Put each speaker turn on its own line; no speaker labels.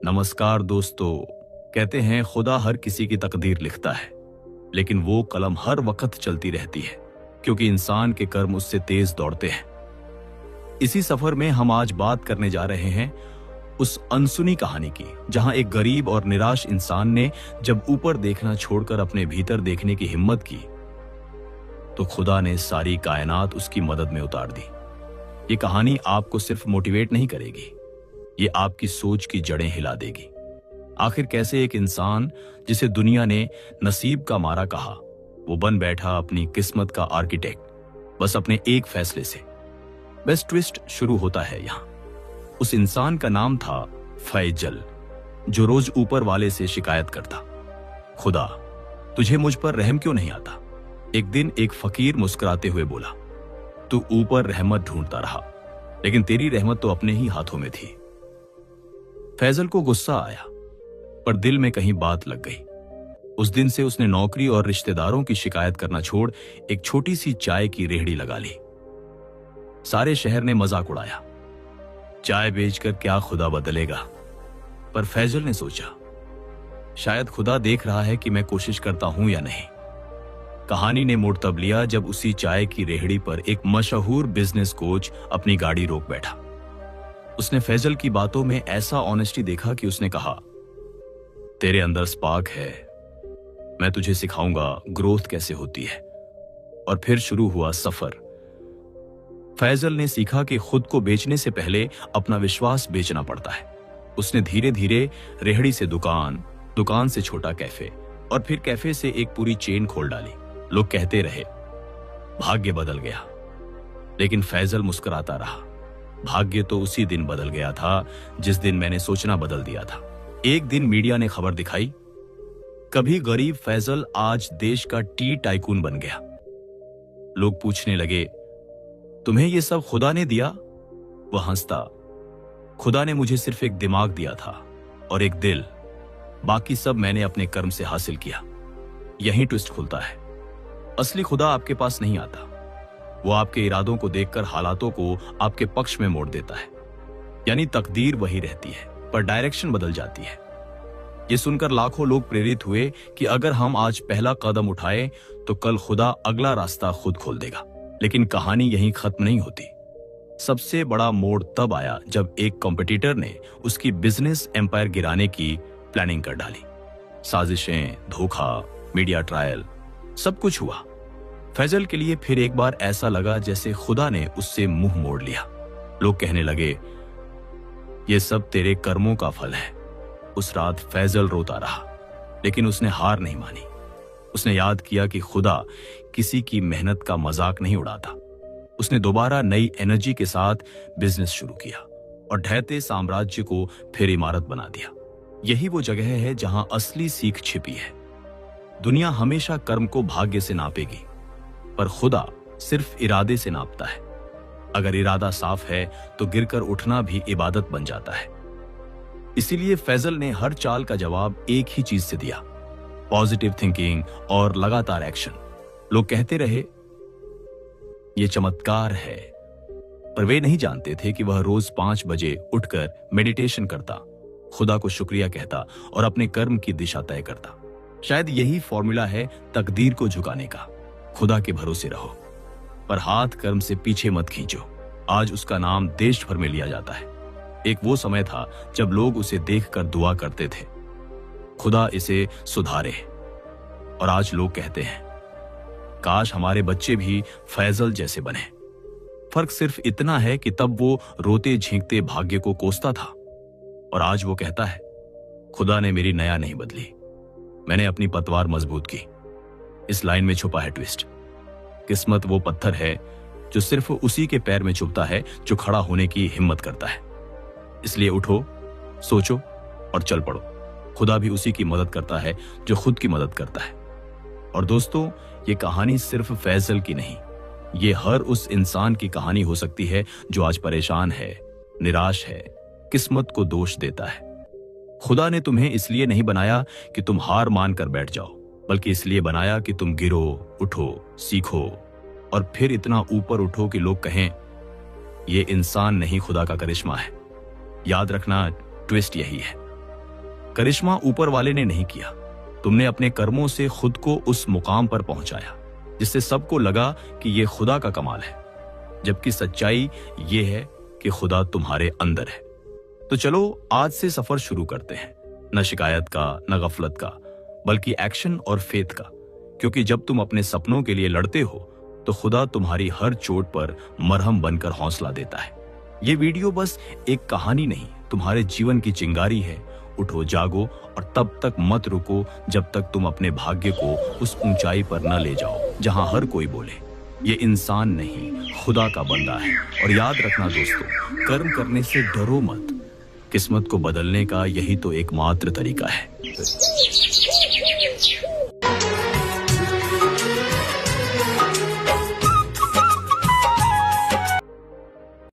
नमस्कार दोस्तों। कहते हैं खुदा हर किसी की तकदीर लिखता है, लेकिन वो कलम हर वक्त चलती रहती है क्योंकि इंसान के कर्म उससे तेज दौड़ते हैं। इसी सफर में हम आज बात करने जा रहे हैं उस अनसुनी कहानी की, जहां एक गरीब और निराश इंसान ने जब ऊपर देखना छोड़कर अपने भीतर देखने की हिम्मत की तो खुदा ने सारी कायनात उसकी मदद में उतार दी। ये कहानी आपको सिर्फ मोटिवेट नहीं करेगी, ये आपकी सोच की जड़ें हिला देगी। आखिर कैसे एक इंसान जिसे दुनिया ने नसीब का मारा कहा, वो बन बैठा अपनी किस्मत का आर्किटेक्ट, बस अपने एक फैसले से। बस ट्विस्ट शुरू होता है यहां। उस इंसान का नाम था फैजल, जो रोज ऊपर वाले से शिकायत करता, खुदा तुझे मुझ पर रहम क्यों नहीं आता। एक दिन एक फकीर मुस्कुराते हुए बोला, तू ऊपर रहमत ढूंढता रहा, लेकिन तेरी रहमत तो अपने ही हाथों में थी। फैजल को गुस्सा आया, पर दिल में कहीं बात लग गई। उस दिन से उसने नौकरी और रिश्तेदारों की शिकायत करना छोड़ एक छोटी सी चाय की रेहड़ी लगा ली। सारे शहर ने मजाक उड़ाया, चाय बेचकर क्या खुदा बदलेगा। पर फैजल ने सोचा, शायद खुदा देख रहा है कि मैं कोशिश करता हूं या नहीं। कहानी ने मोड़ तब लिया जब उसी चाय की रेहड़ी पर एक मशहूर बिजनेस कोच अपनी गाड़ी रोक बैठा। उसने फैजल की बातों में ऐसा ऑनेस्टी देखा कि उसने कहा, तेरे अंदर स्पार्क है, मैं तुझे सिखाऊंगा ग्रोथ कैसे होती है। और फिर शुरू हुआ सफर। फैजल ने सीखा कि खुद को बेचने से पहले अपना विश्वास बेचना पड़ता है। उसने धीरे धीरे रेहड़ी से दुकान, दुकान से छोटा कैफे और फिर कैफे से एक पूरी चेन खोल डाली। लोग कहते रहे, भाग्य बदल गया, लेकिन फैजल मुस्कुराता रहा। भाग्य तो उसी दिन बदल गया था जिस दिन मैंने सोचना बदल दिया था। एक दिन मीडिया ने खबर दिखाई, कभी गरीब फैजल आज देश का टी टाइकून बन गया। लोग पूछने लगे, तुम्हें यह सब खुदा ने दिया? वह हंसता, खुदा ने मुझे सिर्फ एक दिमाग दिया था और एक दिल, बाकी सब मैंने अपने कर्म से हासिल किया। यही ट्विस्ट खुलता है। असली खुदा आपके पास नहीं आता, वो आपके इरादों को देखकर हालातों को आपके पक्ष में मोड़ देता है। यानी तकदीर वही रहती है, पर डायरेक्शन बदल जाती है। ये सुनकर लाखों लोग प्रेरित हुए कि अगर हम आज पहला कदम उठाएं तो कल खुदा अगला रास्ता खुद खोल देगा। लेकिन कहानी यहीं खत्म नहीं होती। सबसे बड़ा मोड़ तब आया जब एक कॉम्पिटिटर ने उसकी बिजनेस एम्पायर गिराने की प्लानिंग कर डाली। साजिशें, धोखा, मीडिया ट्रायल, सब कुछ हुआ। फैजल के लिए फिर एक बार ऐसा लगा जैसे खुदा ने उससे मुंह मोड़ लिया। लोग कहने लगे, ये सब तेरे कर्मों का फल है। उस रात फैजल रोता रहा, लेकिन उसने हार नहीं मानी। उसने याद किया कि खुदा किसी की मेहनत का मजाक नहीं उड़ाता। उसने दोबारा नई एनर्जी के साथ बिजनेस शुरू किया और ढहते साम्राज्य को फिर इमारत बना दिया। यही वो जगह है जहां असली सीख छिपी है। दुनिया हमेशा कर्म को भाग्य से नापेगी, पर खुदा सिर्फ इरादे से नापता है। अगर इरादा साफ है तो गिरकर उठना भी इबादत बन जाता है। इसीलिए फैजल ने हर चाल का जवाब एक ही चीज से दिया, पॉजिटिव थिंकिंग और लगातार एक्शन। लोग कहते रहे, यह चमत्कार है, पर वे नहीं जानते थे कि वह रोज 5 बजे उठकर मेडिटेशन करता, खुदा को शुक्रिया कहता और अपने कर्म की दिशा तय करता। शायद यही फॉर्मूला है तकदीर को झुकाने का। खुदा के भरोसे रहो, पर हाथ कर्म से पीछे मत खींचो। आज उसका नाम देश भर में लिया जाता है। एक वो समय था जब लोग उसे देखकर दुआ करते थे, खुदा इसे सुधारे। और आज लोग कहते हैं, काश हमारे बच्चे भी फैजल जैसे बने। फर्क सिर्फ इतना है कि तब वो रोते झींकते भाग्य को कोसता था और आज वो कहता है, खुदा ने मेरी नया नहीं बदली, मैंने अपनी पतवार मजबूत की। इस लाइन में छुपा है ट्विस्ट। किस्मत वो पत्थर है जो सिर्फ उसी के पैर में चुभता है जो खड़ा होने की हिम्मत करता है। इसलिए उठो, सोचो और चल पड़ो। खुदा भी उसी की मदद करता है जो खुद की मदद करता है। और दोस्तों, ये कहानी सिर्फ फैजल की नहीं, ये हर उस इंसान की कहानी हो सकती है जो आज परेशान है, निराश है, किस्मत को दोष देता है। खुदा ने तुम्हें इसलिए नहीं बनाया कि तुम हार मान कर बैठ जाओ, बल्कि इसलिए बनाया कि तुम गिरो, उठो, सीखो और फिर इतना ऊपर उठो कि लोग कहें, ये इंसान नहीं खुदा का करिश्मा है। याद रखना, ट्विस्ट यही है, करिश्मा ऊपर वाले ने नहीं किया, तुमने अपने कर्मों से खुद को उस मुकाम पर पहुंचाया जिससे सबको लगा कि यह खुदा का कमाल है, जबकि सच्चाई यह है कि खुदा तुम्हारे अंदर है। तो चलो आज से सफर शुरू करते हैं, न शिकायत का, न गफलत का, बल्कि एक्शन और फेथ का। क्योंकि जब तुम अपने सपनों के लिए लड़ते हो तो खुदा तुम्हारी हर चोट पर मरहम बनकर हौसला देता है। ये वीडियो बस एक कहानी नहीं, तुम्हारे जीवन की चिंगारी है। उठो, जागो और तब तक मत रुको जब तक तुम अपने भाग्य को उस ऊंचाई पर न ले जाओ जहां हर कोई बोले ये इंसान नहीं, खुदा का बंदा है। और याद रखना दोस्तों, कर्म करने से डरो मत, किस्मत को बदलने का यही तो एकमात्र तरीका है।